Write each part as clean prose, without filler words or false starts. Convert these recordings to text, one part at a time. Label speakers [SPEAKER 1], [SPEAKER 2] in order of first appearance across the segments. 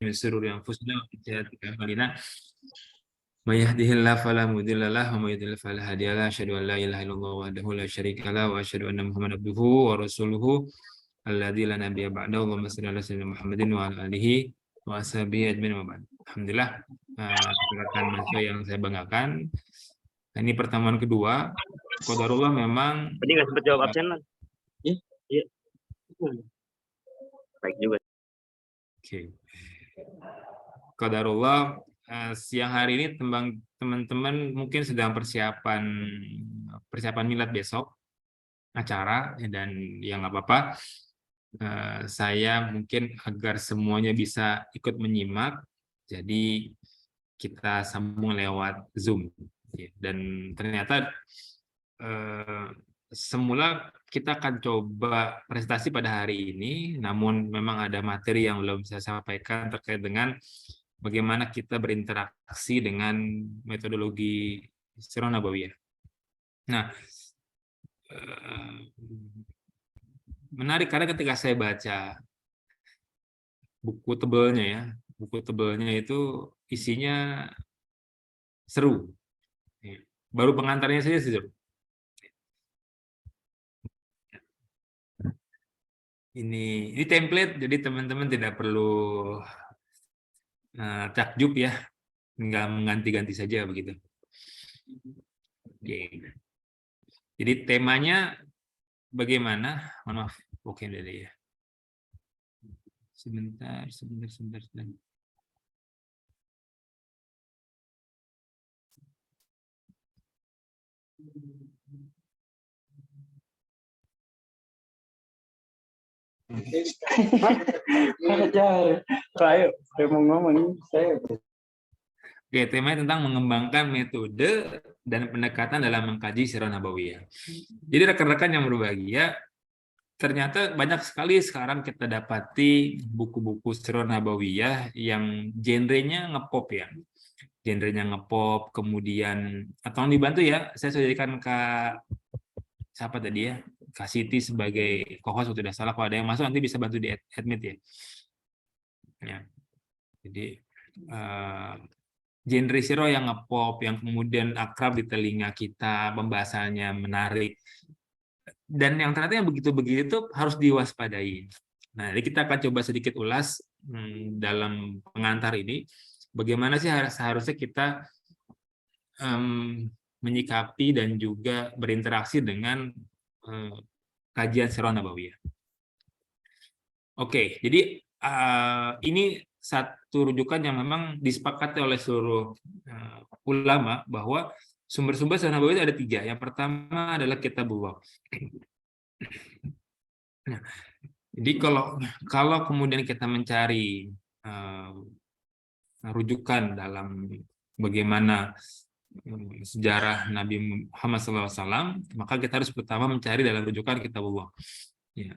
[SPEAKER 1] min shururi anfusina wa min sayyiati a'malina. May yahdihillahu fala mudilla lahu wa may yudlil fala hadiya lahu. Asyhadu an la ilaha illallah wahdahu la syarika lahu wa asyhadu anna Muhammadan abduhu wa rasuluhu alladzi la nabiyya ba'dahu. Allahumma shalli ala sayyidina Muhammadin wa ala alihi wa ashabihi ajmain wa ba'd. Alhamdulillah, rekan mahasiswa yang saya banggakan, ini pertemuan kedua. Qadarullah memang
[SPEAKER 2] tadi nggak sempat jawab absen lah. Iya. Baik juga.
[SPEAKER 1] Oke. Qadarullah, siang hari ini teman-teman mungkin sedang persiapan milad besok acara, dan yang nggak apa-apa, saya mungkin agar semuanya bisa ikut menyimak, jadi kita sambung lewat Zoom. Dan ternyata semula kita akan coba presentasi pada hari ini, namun memang ada materi yang belum saya sampaikan terkait dengan bagaimana kita berinteraksi dengan metodologi Sirah Nabawiyah. Nah, menarik karena ketika saya baca buku tebelnya itu isinya seru. Baru pengantarnya saja seru. Ini template, jadi teman-teman tidak perlu takjub ya, tinggal mengganti-ganti saja begitu. Oke. Jadi temanya bagaimana? Maaf, oke dari ya. Sebentar.
[SPEAKER 3] Saya mau ngomong saya.
[SPEAKER 1] Oke, temanya tentang mengembangkan metode dan pendekatan dalam mengkaji Sirah Nabawiyah. Jadi rekan-rekan yang berbahagia, ternyata banyak sekali sekarang kita dapati buku-buku Sirah Nabawiyah yang genrenya ngepop ya. Genrenya ngepop, kemudian atau dibantu ya, saya sudah jadikan siapa tadi ya, Kak Siti sebagai co-host, tidak salah. Kalau ada yang masuk nanti bisa bantu di admit ya. Ya. Jadi genre Sirah yang ngepop, yang kemudian akrab di telinga kita, pembahasannya menarik, dan yang ternyata yang begitu-begitu harus diwaspadai. Nah, jadi kita akan coba sedikit ulas dalam pengantar ini, bagaimana sih seharusnya kita menyikapi dan juga berinteraksi dengan kajian Sirah Nabawiyah. Oke, jadi ini satu rujukan yang memang disepakati oleh seluruh ulama bahwa sumber-sumber Sirah Nabawiyah ada 3. Yang pertama adalah Kitabullah. Nah, jadi kalau kemudian kita mencari rujukan dalam bagaimana sejarah Nabi Muhammad SAW, maka kita harus pertama mencari dalam rujukan Kitabullah. Ya.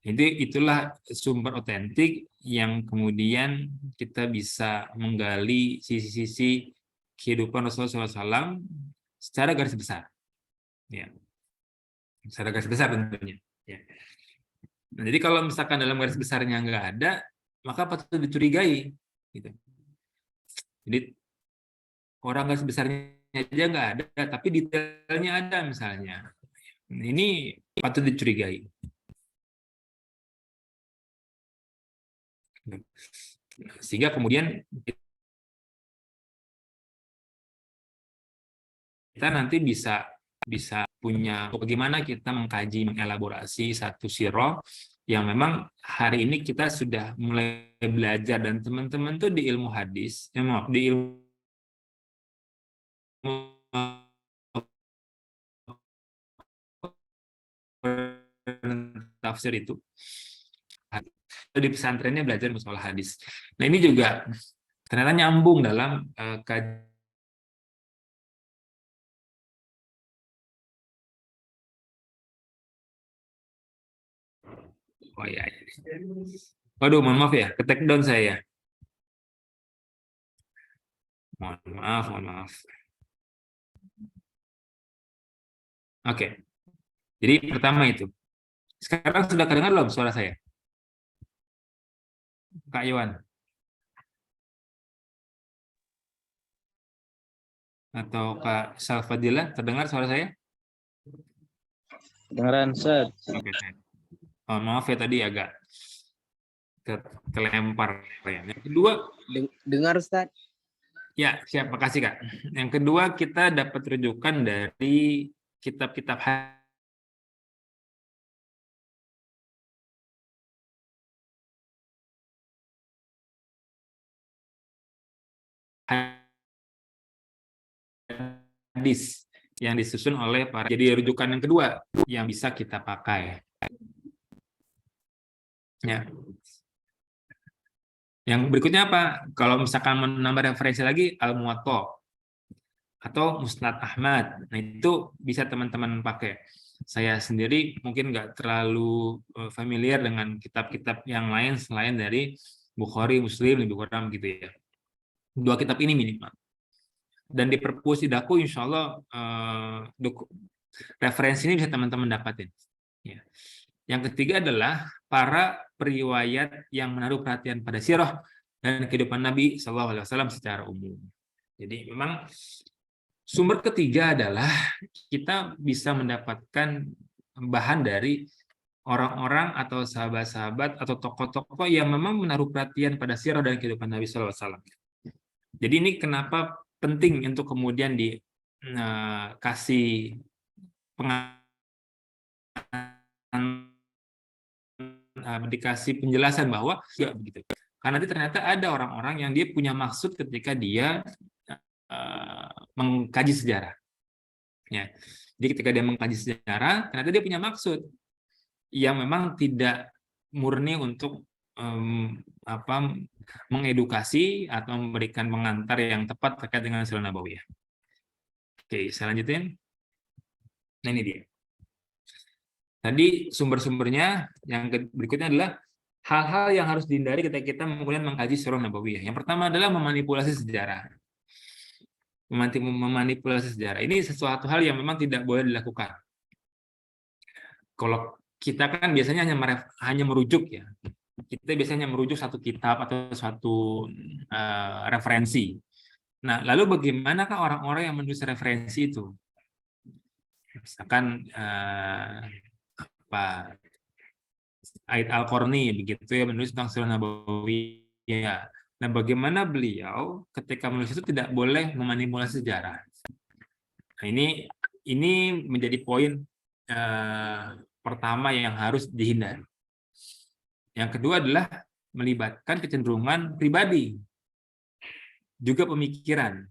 [SPEAKER 1] Jadi itulah sumber otentik yang kemudian kita bisa menggali sisi-sisi kehidupan Rasulullah SAW secara garis besar. Ya. Secara garis besar tentunya. Ya. Nah, jadi kalau misalkan dalam garis besarnya nggak ada, maka patut dicurigai. Gitu. Jadi orang garis besarnya aja nggak ada, tapi detailnya ada misalnya. Ini patut dicurigai. Sehingga kemudian kita nanti bisa punya bagaimana kita mengkaji, mengelaborasi satu sirah yang memang hari ini kita sudah mulai belajar, dan teman-teman tuh di ilmu hadis, di ilmu tafsir itu di pesantrennya belajar masalah hadis. Nah, ini juga ternyata nyambung dalam kajian. Oh ya. Waduh, mohon maaf ya, ke take down saya. Mohon maaf. Oke. Jadi pertama itu. Sekarang sudah kedengar belum suara saya? Kak Iwan? atau Kak Salfadila, terdengar suara saya?
[SPEAKER 3] Dengaran, Ustaz.
[SPEAKER 1] Oke, oh, maaf ya tadi agak kelempar ya. Yang kedua,
[SPEAKER 4] Dengar Ustaz.
[SPEAKER 1] ya siap, makasih Kak. Yang kedua kita dapat rujukan dari kitab-kitab hadis yang disusun oleh para. Jadi rujukan yang kedua yang bisa kita pakai. Ya. Yang berikutnya apa? Kalau misalkan menambah referensi lagi, Al-Muwatta atau Musnad Ahmad. Nah, itu bisa teman-teman pakai. Saya sendiri mungkin nggak terlalu familiar dengan kitab-kitab yang lain selain dari Bukhari, Muslim, lebih kurang gitu ya. Dua kitab ini minimal. Dan di perpus Idaku, insya Allah referensi ini bisa teman-teman dapatin. Ya. Yang ketiga adalah para periwayat yang menaruh perhatian pada sirah dan kehidupan Nabi SAW secara umum. Jadi memang sumber ketiga adalah kita bisa mendapatkan bahan dari orang-orang atau sahabat-sahabat atau tokoh-tokoh yang memang menaruh perhatian pada sirah dan kehidupan Nabi SAW. Jadi ini kenapa penting untuk kemudian dikasih dikasih penjelasan bahwa ya begitu. Karena nanti ternyata ada orang-orang yang dia punya maksud ketika dia mengkaji sejarah. Ya. Jadi ketika dia mengkaji sejarah, ternyata dia punya maksud yang memang tidak murni untuk mengedukasi atau memberikan pengantar yang tepat terkait dengan Sirah Nabawiyah. Oke, saya lanjutin. Nah, ini dia. Tadi sumber-sumbernya yang berikutnya adalah hal-hal yang harus dihindari ketika kita kemudian mengkaji Sirah Nabawiyah. Yang pertama adalah memanipulasi sejarah. Memanipulasi sejarah. Ini sesuatu hal yang memang tidak boleh dilakukan. Kalau kita kan biasanya hanya merujuk ya. Kita biasanya merujuk satu kitab atau suatu referensi. Nah, lalu bagaimanakah orang-orang yang menulis referensi itu? Misalkan Aid Al-Qarni begitu ya, menulis tentang Sirah Nabawiyah. Nah, bagaimana beliau ketika menulis itu tidak boleh memanipulasi sejarah? Nah, ini menjadi poin pertama yang harus dihindari. Yang kedua adalah melibatkan kecenderungan pribadi, juga pemikiran.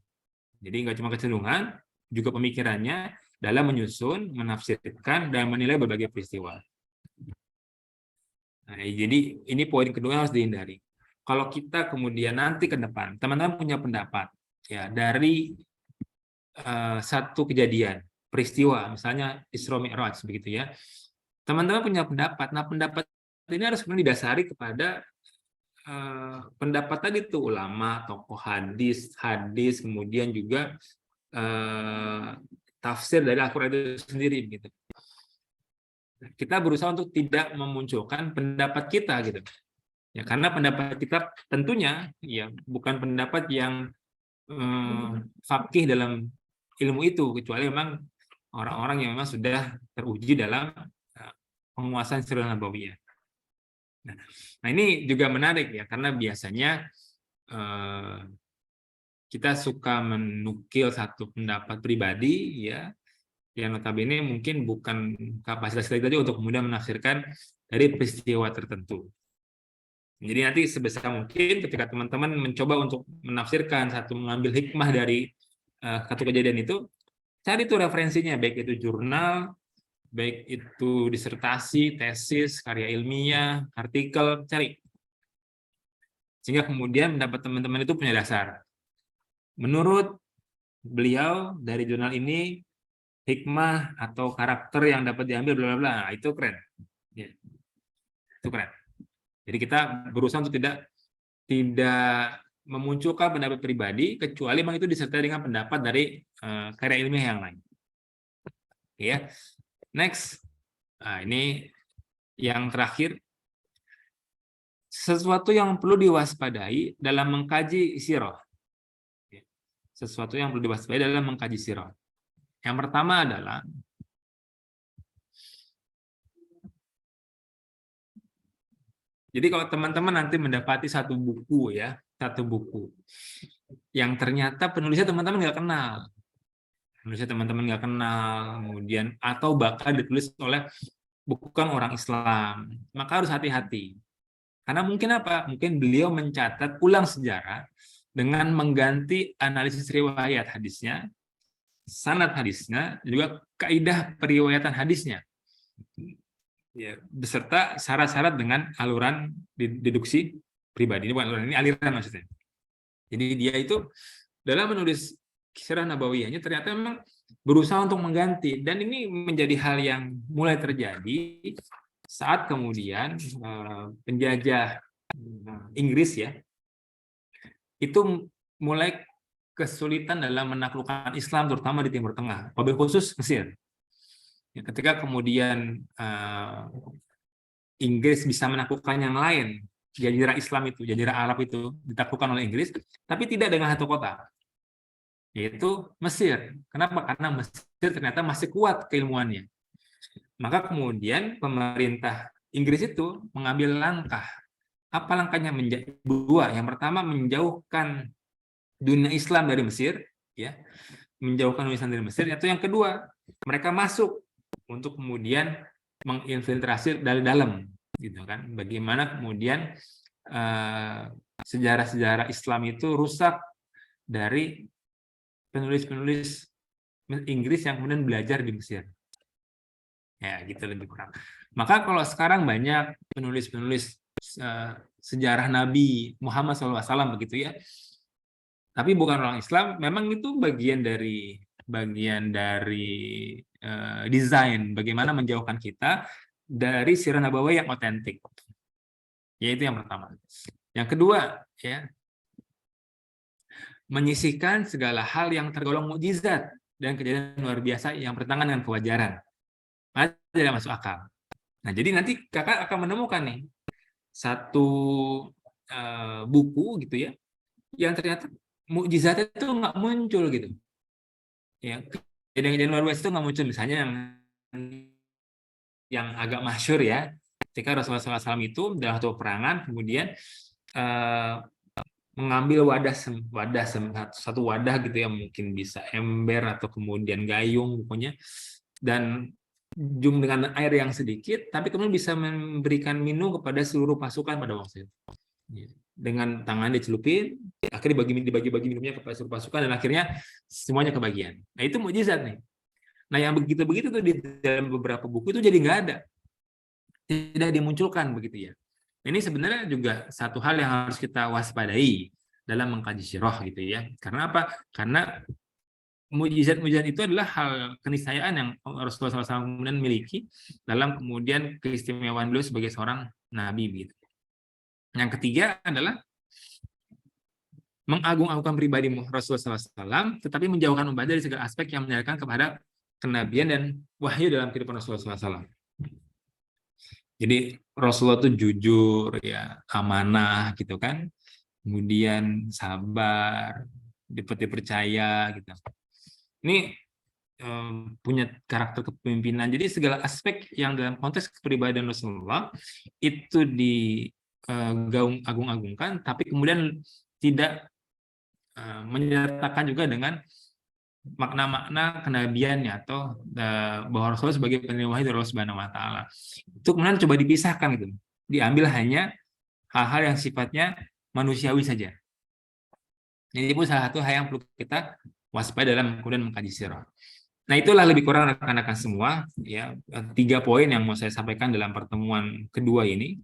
[SPEAKER 1] Jadi nggak cuma kecenderungan, juga pemikirannya dalam menyusun, menafsirkan, dan menilai berbagai peristiwa. Nah, jadi ini poin kedua yang harus dihindari. Kalau kita kemudian nanti ke depan, teman-teman punya pendapat ya dari satu kejadian, peristiwa, misalnya Isra Mi'raj begitu ya. Teman-teman punya pendapat. Nah, pendapat ini harus kemudian didasari kepada pendapat tadi itu ulama, tokoh hadis, kemudian juga tafsir dari Al-Quran itu sendiri begitu. Kita berusaha untuk tidak memunculkan pendapat kita gitu. Ya, karena pendapat kita tentunya ya bukan pendapat yang faqih dalam ilmu itu, kecuali memang orang-orang yang memang sudah teruji dalam penguasaan Sirah Nabawiyah. Nah, ini juga menarik ya, karena biasanya kita suka menukil satu pendapat pribadi ya, yang notabene mungkin bukan kapasitas kita tadi untuk kemudian menafsirkan dari peristiwa tertentu. Jadi nanti sebesar mungkin ketika teman-teman mencoba untuk menafsirkan satu, mengambil hikmah dari satu kejadian itu, cari tuh referensinya, baik itu jurnal, baik itu disertasi, tesis, karya ilmiah, artikel, cari. Sehingga kemudian mendapat teman-teman itu punya dasar. Menurut beliau dari jurnal ini, hikmah atau karakter yang dapat diambil, bla bla bla, itu keren. Ya. Itu keren. Jadi kita berusaha untuk tidak memunculkan pendapat pribadi, kecuali memang itu disertai dengan pendapat dari karya ilmiah yang lain. Ya. Next, nah, ini yang terakhir, sesuatu yang perlu diwaspadai dalam mengkaji sirah. sesuatu yang perlu diwaspadai dalam mengkaji sirah. Yang pertama adalah jadi kalau teman-teman nanti mendapati satu buku ya, satu buku yang ternyata penulisnya teman-teman nggak kenal, kemudian atau bahkan ditulis oleh bukan orang Islam, maka harus hati-hati. Karena mungkin apa? Mungkin beliau mencatat ulang sejarah dengan mengganti analisis riwayat hadisnya, sanad hadisnya, juga kaidah periwayatan hadisnya. Ya, beserta syarat-syarat dengan aluran deduksi pribadi. Ini bukan aluran, ini aliran maksudnya. Jadi dia itu dalam menulis Sirah Nabawiyahnya ternyata memang berusaha untuk mengganti, dan ini menjadi hal yang mulai terjadi saat kemudian penjajah Inggris ya itu mulai kesulitan dalam menaklukkan Islam terutama di Timur Tengah, wabil khusus Mesir. Ya, ketika kemudian Inggris bisa menaklukkan yang lain, jazirah Islam itu, jazirah Arab itu ditaklukkan oleh Inggris, tapi tidak dengan satu kota, yaitu Mesir. Kenapa? Karena Mesir ternyata masih kuat keilmuannya. Maka kemudian pemerintah Inggris itu mengambil langkah. Apa langkahnya? Dua. Yang pertama, menjauhkan dunia Islam dari Mesir, ya, menjauhkan dunia Islam dari Mesir. Itu yang kedua, mereka masuk untuk kemudian menginfiltrasi dari dalam, gitu kan? Bagaimana kemudian sejarah-sejarah Islam itu rusak dari penulis-penulis Inggris yang kemudian belajar di Mesir. Ya, gitu lebih kurang. Maka kalau sekarang banyak penulis-penulis sejarah Nabi Muhammad SAW begitu ya, tapi bukan orang Islam, memang itu bagian dari desain bagaimana menjauhkan kita dari sirah nabawiyah yang otentik. Yaitu yang pertama. Yang kedua, ya, menyisihkan segala hal yang tergolong mukjizat dan kejadian luar biasa yang bertentangan dengan kewajaran. Tidak masuk akal. Nah, jadi nanti kakak akan menemukan nih satu buku gitu ya, yang ternyata mukjizatnya itu nggak muncul gitu. Ya, kejadian luar biasa itu nggak muncul. Misalnya yang agak masyhur ya, ketika Rasulullah SAW itu dalam satu peperangan kemudian mengambil satu wadah gitu ya, mungkin bisa ember atau kemudian gayung pokoknya, dan dengan air yang sedikit, tapi kemudian bisa memberikan minum kepada seluruh pasukan pada waktu itu. Dengan tangan dicelupin, akhirnya dibagi-bagi minumnya kepada seluruh pasukan, dan akhirnya semuanya kebagian. Nah, itu mukjizat nih. Nah, yang begitu-begitu tuh di dalam beberapa buku itu jadi nggak ada, tidak dimunculkan begitu ya. Ini sebenarnya juga satu hal yang harus kita waspadai dalam mengkaji sirah gitu ya. Karena apa? Karena mujizat-mujizat itu adalah hal keniscayaan yang Rasulullah SAW kemudian miliki dalam kemudian keistimewaan beliau sebagai seorang nabi gitu. Yang ketiga adalah mengagung-agungkan pribadi Rasulullah SAW, tetapi menjauhkan umat dari segala aspek yang menyerahkan kepada kenabian dan wahyu dalam kehidupan Rasulullah SAW. Jadi Rasulullah itu jujur, ya, amanah gitu kan, kemudian sabar, dipercaya gitu. Ini punya karakter kepemimpinan. Jadi segala aspek yang dalam konteks kepribadian Rasulullah itu diagung-agungkan, tapi kemudian tidak menyertakan juga dengan makna-makna kenabiannya atau bahwa Rasulullah sebagai penerima wahyu dari Allah Subhanahu wa taala. Itu kemudian coba dipisahkan gitu. Diambil hanya hal-hal yang sifatnya manusiawi saja. Jadi itu salah satu hal yang perlu kita waspada dalam kemudian mengkaji sirah. Nah, itulah lebih kurang rekan-rekan semua ya, 3 poin yang mau saya sampaikan dalam pertemuan kedua ini.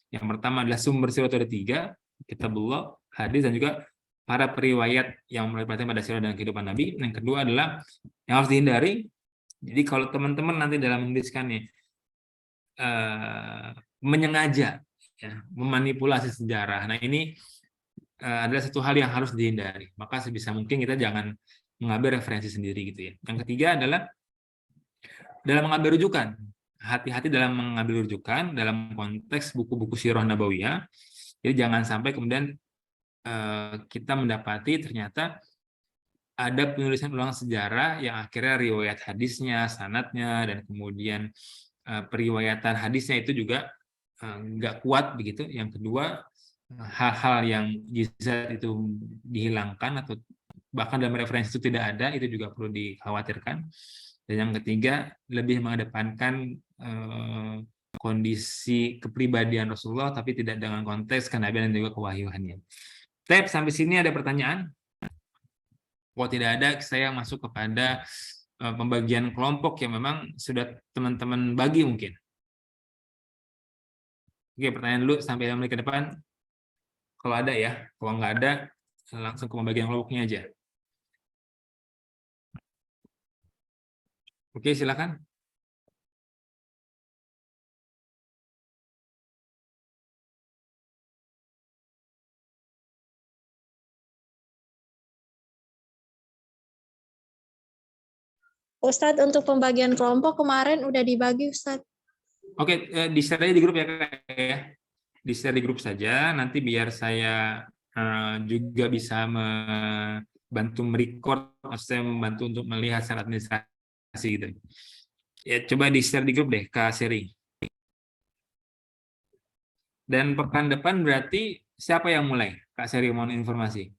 [SPEAKER 1] Yang pertama adalah sumber sirah itu ada 3, kitabullah, hadis, dan juga para periwayat yang melibatkan pada sirah dan kehidupan Nabi. Yang kedua adalah yang harus dihindari. Jadi kalau teman-teman nanti dalam menuliskannya menyengaja ya, memanipulasi sejarah. Nah, ini adalah satu hal yang harus dihindari. Maka sebisa mungkin kita jangan mengambil referensi sendiri gitu ya. Yang ketiga adalah dalam mengambil rujukan. Hati-hati dalam mengambil rujukan dalam konteks buku-buku sirah nabawiyah. Jadi jangan sampai kemudian kita mendapati ternyata ada penulisan ulang sejarah yang akhirnya riwayat hadisnya, sanadnya, dan kemudian periwayatan hadisnya itu juga nggak kuat begitu. Yang kedua, hal-hal yang jizat itu dihilangkan atau bahkan dalam referensi itu tidak ada, itu juga perlu dikhawatirkan. Dan yang ketiga, lebih mengedepankan kondisi kepribadian Rasulullah, tapi tidak dengan konteks kenabian dan juga kewahyuannya. Tab, sampai sini ada pertanyaan? Kalau tidak ada, saya masuk kepada pembagian kelompok yang memang sudah teman-teman bagi mungkin. Oke, pertanyaan dulu sampai menit ke depan. Kalau ada ya, kalau nggak ada, langsung ke pembagian kelompoknya aja. Oke, silakan.
[SPEAKER 3] Ustadz, untuk pembagian kelompok kemarin udah dibagi, Ustadz.
[SPEAKER 1] Oke, di-share aja di grup ya, Kak, ya. Di-share di grup saja, nanti biar saya juga bisa membantu merecord, maksudnya membantu untuk melihat secara administrasi gitu. Ya, coba di-share di grup deh, Kak Seri. Dan pekan depan berarti siapa yang mulai? Kak Seri, mohon informasi.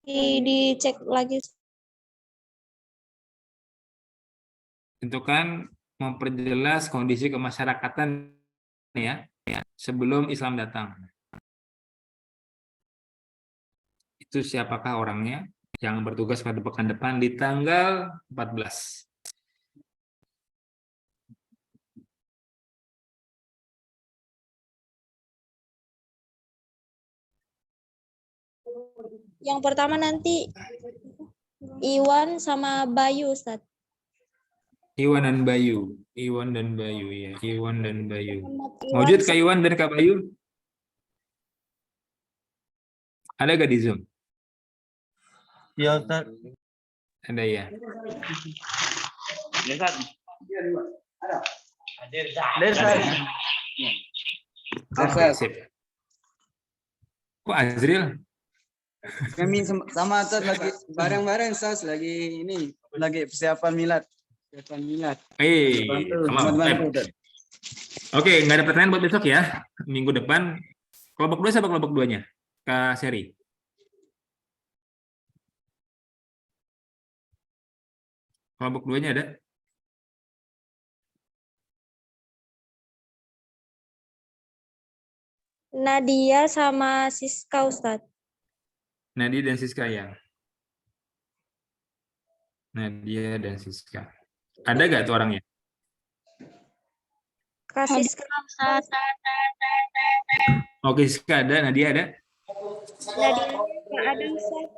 [SPEAKER 3] Dicek lagi.
[SPEAKER 1] Itu kan memperjelas kondisi kemasyarakatan ya, sebelum Islam datang. Itu siapakah orangnya yang bertugas pada pekan depan di tanggal 14.
[SPEAKER 3] Yang pertama nanti Iwan sama Bayu, Ustadz.
[SPEAKER 1] Iwan dan Bayu. Iwan dan Bayu ya. Iwan dan Bayu.
[SPEAKER 3] Iwan
[SPEAKER 1] Wujud Kak Iwan dan Kak Bayu? Ada gak di Zoom?
[SPEAKER 4] Ya, Ustaz.
[SPEAKER 1] Ada ya.
[SPEAKER 2] Ya, Ustaz.
[SPEAKER 4] Ada, Ustaz.
[SPEAKER 1] Oke, sip. Kok Azril?
[SPEAKER 5] Kami sama Ustaz lagi bareng-bareng Ustaz lagi ini lagi persiapan milad. Persiapan milad.
[SPEAKER 1] Bantu. Oke, nggak ada pertanyaan buat besok ya. Minggu depan kelompok 2 siapa kelompok 2-nya? Kak Seri. Kelompok 2-nya ada?
[SPEAKER 3] Nadia sama Siska, Ustadz.
[SPEAKER 1] Nadia dan Siska ya. Nadia dan Siska. Ada gak tuh orangnya?
[SPEAKER 3] Kak Siska, Ustadz.
[SPEAKER 1] Oke, Siska ada, Nadia ada?
[SPEAKER 3] Nadia nggak ada, Ustadz.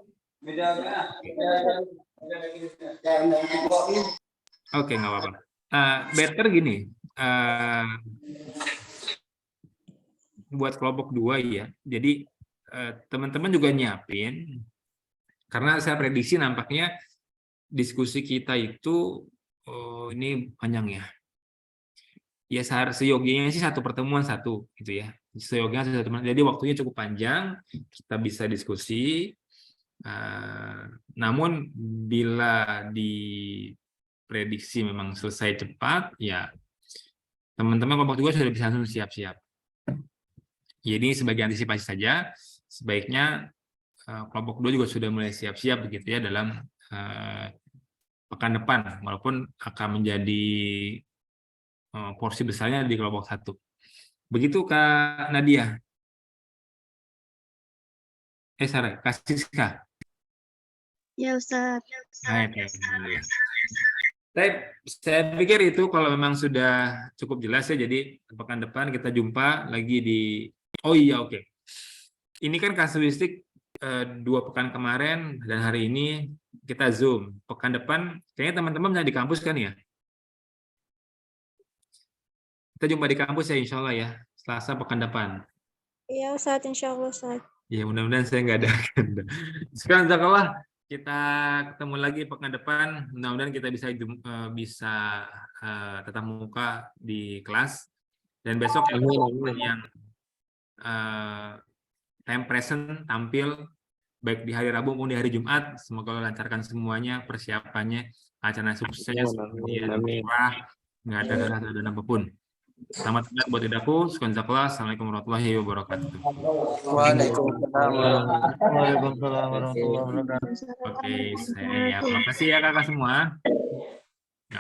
[SPEAKER 1] Oke, nggak apa-apa. Better gini, buat kelompok 2 ya. Jadi teman-teman juga nyiapin, karena saya prediksi nampaknya diskusi kita itu ini panjang ya. Ya seyogianya sih satu pertemuan satu gitu ya. Seyogianya satu pertemuan. Jadi waktunya cukup panjang, kita bisa diskusi. Namun bila diprediksi memang selesai cepat, ya teman-teman kelompok 2 sudah bisa langsung siap-siap. Jadi sebagai antisipasi saja, sebaiknya kelompok 2 juga sudah mulai siap-siap begitu ya dalam pekan depan, walaupun akan menjadi porsi besarnya di kelompok 1. Begitu Kak Nadia. Sarah, Kak Siska.
[SPEAKER 3] Ya, Ustadz.
[SPEAKER 1] Saya pikir itu kalau memang sudah cukup jelas ya, jadi pekan depan kita jumpa lagi di, oh iya oke. Ini kan kasuistik 2 pekan kemarin dan hari ini kita Zoom. Pekan depan kayaknya teman-teman di kampus kan ya? Kita jumpa di kampus ya insya Allah ya, Selasa pekan depan.
[SPEAKER 3] Iya, Ustadz, insya Allah, Ustadz.
[SPEAKER 1] Ya mudah-mudahan saya nggak ada agenda. Sekarang jazakallah, kita ketemu lagi pekan depan. Mudah-mudahan kita bisa tetap muka di kelas. Dan besok yang time present tampil baik di hari Rabu maupun di hari Jumat. Semoga Allah lancarkan semuanya persiapannya, acara sukses, kemudian murah, nggak ada kehalangan apapun. Selamat tinggal buat Idaku. Assalamualaikum warahmatullahi wabarakatuh.
[SPEAKER 5] Waalaikumsalam.
[SPEAKER 4] Waalaikumsalam warahmatullahi wabarakatuh.
[SPEAKER 1] Oke, saya terima kasih ya kakak semua. Ya.